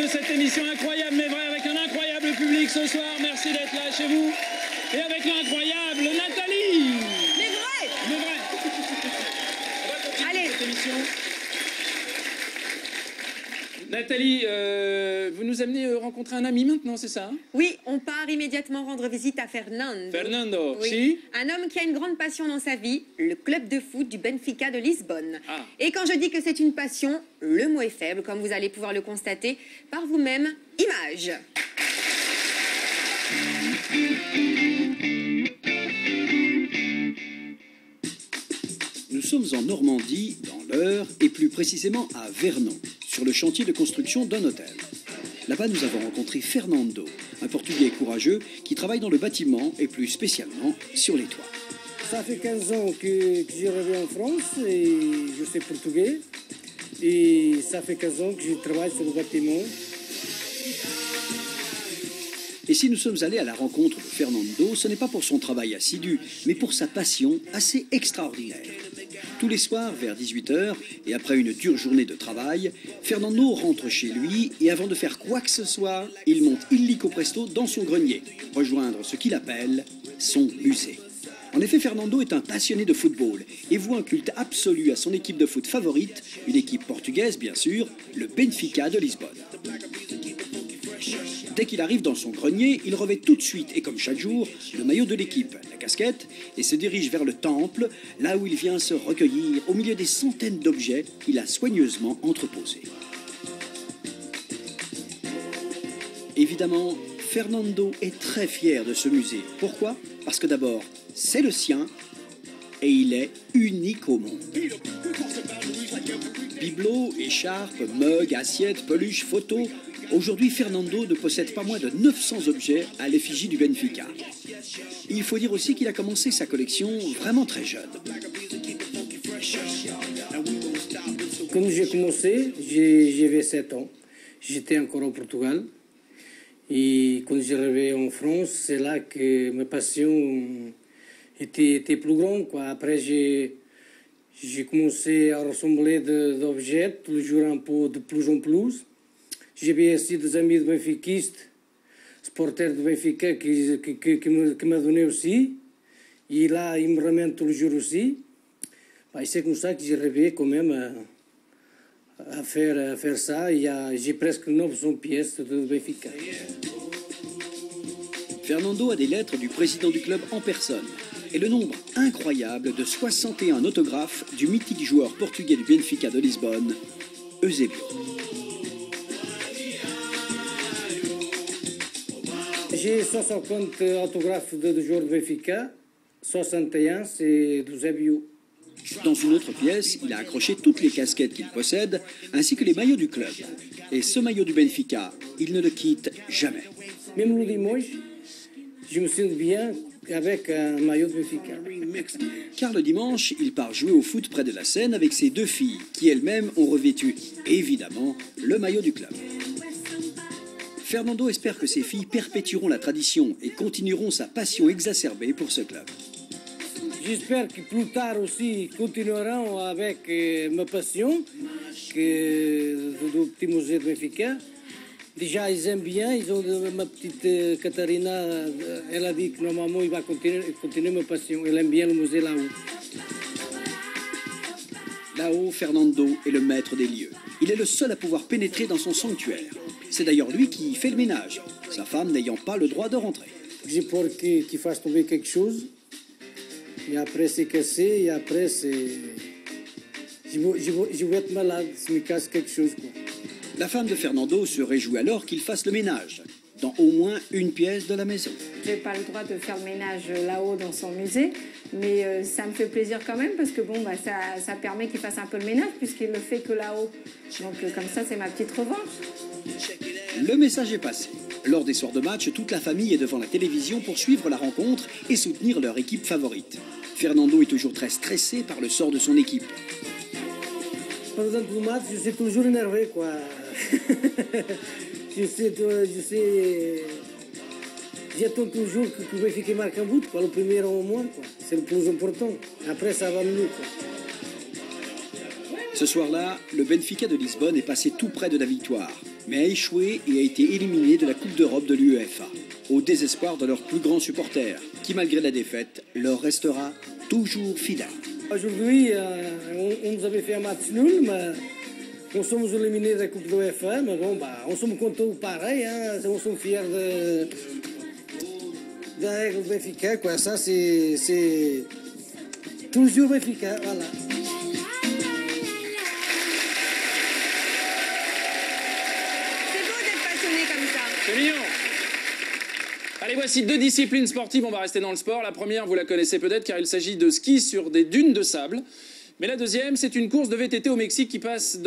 cette émission incroyable mais vrai avec un incroyable public ce soir. Merci d'être là chez vous. Et avec l'incroyable Nathalie. Mais vrai. Mais vrai. On va continuer Allez. cette émission. Nathalie, vous nous amenez rencontrer un ami maintenant, c'est ça, hein? Oui, on part immédiatement rendre visite à Fernando. Fernando, oui. si. Un homme qui a une grande passion dans sa vie, le club de foot du Benfica de Lisbonne. Ah. Et quand je dis que c'est une passion, le mot est faible, comme vous allez pouvoir le constater par vous-même. Image. Nous sommes en Normandie, dans l'Eure, et plus précisément à Vernon, sur le chantier de construction d'un hôtel. Là-bas, nous avons rencontré Fernando, un Portugais courageux qui travaille dans le bâtiment et plus spécialement sur les toits. Ça fait 15 ans que je reviens en France et je suis portugais. Et ça fait 15 ans que je travaille sur le bâtiment. Et si nous sommes allés à la rencontre de Fernando, ce n'est pas pour son travail assidu, mais pour sa passion assez extraordinaire. Tous les soirs, vers 18h, et après une dure journée de travail, Fernando rentre chez lui et avant de faire quoi que ce soit, il monte illico presto dans son grenier, rejoindre ce qu'il appelle son musée. En effet, Fernando est un passionné de football et voue un culte absolu à son équipe de foot favorite, une équipe portugaise bien sûr, le Benfica de Lisbonne. Dès qu'il arrive dans son grenier, il revêt tout de suite, et comme chaque jour, le maillot de l'équipe, la casquette, et se dirige vers le temple, là où il vient se recueillir au milieu des centaines d'objets qu'il a soigneusement entreposés. Évidemment, Fernando est très fier de ce musée. Pourquoi? Parce que d'abord, c'est le sien, et il est unique au monde. Bibelots, écharpes, mugs, assiettes, peluches, photos... Aujourd'hui, Fernando ne possède pas moins de 900 objets à l'effigie du Benfica. Il faut dire aussi qu'il a commencé sa collection vraiment très jeune. Quand j'ai commencé, j'avais 7 ans. J'étais encore au Portugal. Et quand je reviens en France, c'est là que ma passion était plus grande, quoi. Après, j'ai commencé à ressembler d'objets, toujours un peu de plus en plus. J'avais aussi des amis de benfiquistes, supporters de Benfica qui me donnaient aussi. Et là, ils me ramènent tous les jours aussi. Et c'est comme ça que j'ai rêvé quand même à faire ça. J'ai presque 900 pièces de Benfica. Fernando a des lettres du président du club en personne. Et le nombre incroyable de 61 autographes du mythique joueur portugais du Benfica de Lisbonne, Eusébio. J'ai 150 autographes de joueurs de Benfica, 61 c'est d'Eusébio. Dans une autre pièce, il a accroché toutes les casquettes qu'il possède, ainsi que les maillots du club. Et ce maillot du Benfica, il ne le quitte jamais. Même le dimanche, je me sens bien avec un maillot de Benfica. Car le dimanche, il part jouer au foot près de la Seine avec ses 2 filles, qui elles-mêmes ont revêtu, évidemment, le maillot du club. Fernando espère que ses filles perpétueront la tradition et continueront sa passion exacerbée pour ce club. J'espère que plus tard aussi, ils continueront avec ma passion du petit musée de Benfica. Déjà, ils aiment bien. Ils ont ma petite Catarina, elle a dit que normalement, il va continuer ma passion. Elle aime bien le musée là-haut. Là-haut, Fernando est le maître des lieux. Il est le seul à pouvoir pénétrer dans son sanctuaire. C'est d'ailleurs lui qui fait le ménage, sa femme n'ayant pas le droit de rentrer. J'ai peur qu'il fasse tomber quelque chose. Et après, c'est cassé. Et après, c'est... Je vais être malade si me casse quelque chose, quoi. La femme de Fernando se réjouit alors qu'il fasse le ménage, dans au moins une pièce de la maison. Je n'ai pas le droit de faire le ménage là-haut dans son musée, mais ça me fait plaisir quand même parce que bon, ça permet qu'il fasse un peu le ménage puisqu'il le fait que là-haut. Donc comme ça, c'est ma petite revanche. Le message est passé. Lors des soirs de match, toute la famille est devant la télévision pour suivre la rencontre et soutenir leur équipe favorite. Fernando est toujours très stressé par le sort de son équipe. Pendant le match, je suis toujours énervé, quoi. J'attends toujours que le Benfica marque un but, quoi, le premier au moins, quoi. C'est le plus important. Après, ça va mieux, quoi. Ce soir-là, le Benfica de Lisbonne est passé tout près de la victoire. mais a échoué et a été éliminé de la Coupe d'Europe de l'UEFA, au désespoir de leurs plus grands supporters, qui malgré la défaite, leur restera toujours fidèle. Aujourd'hui, on nous avait fait un match nul, mais on sommes éliminés de la Coupe de l'UEFA, mais bon, on sommes contents pareil, hein, on sommes fiers de la règle Benfica, quoi. Ça, c'est toujours Benfica, voilà. C'est beau d'être passionné comme ça. C'est mignon. Allez, voici deux disciplines sportives. On va rester dans le sport. La première, vous la connaissez peut-être car il s'agit de ski sur des dunes de sable. Mais la deuxième, c'est une course de VTT au Mexique qui passe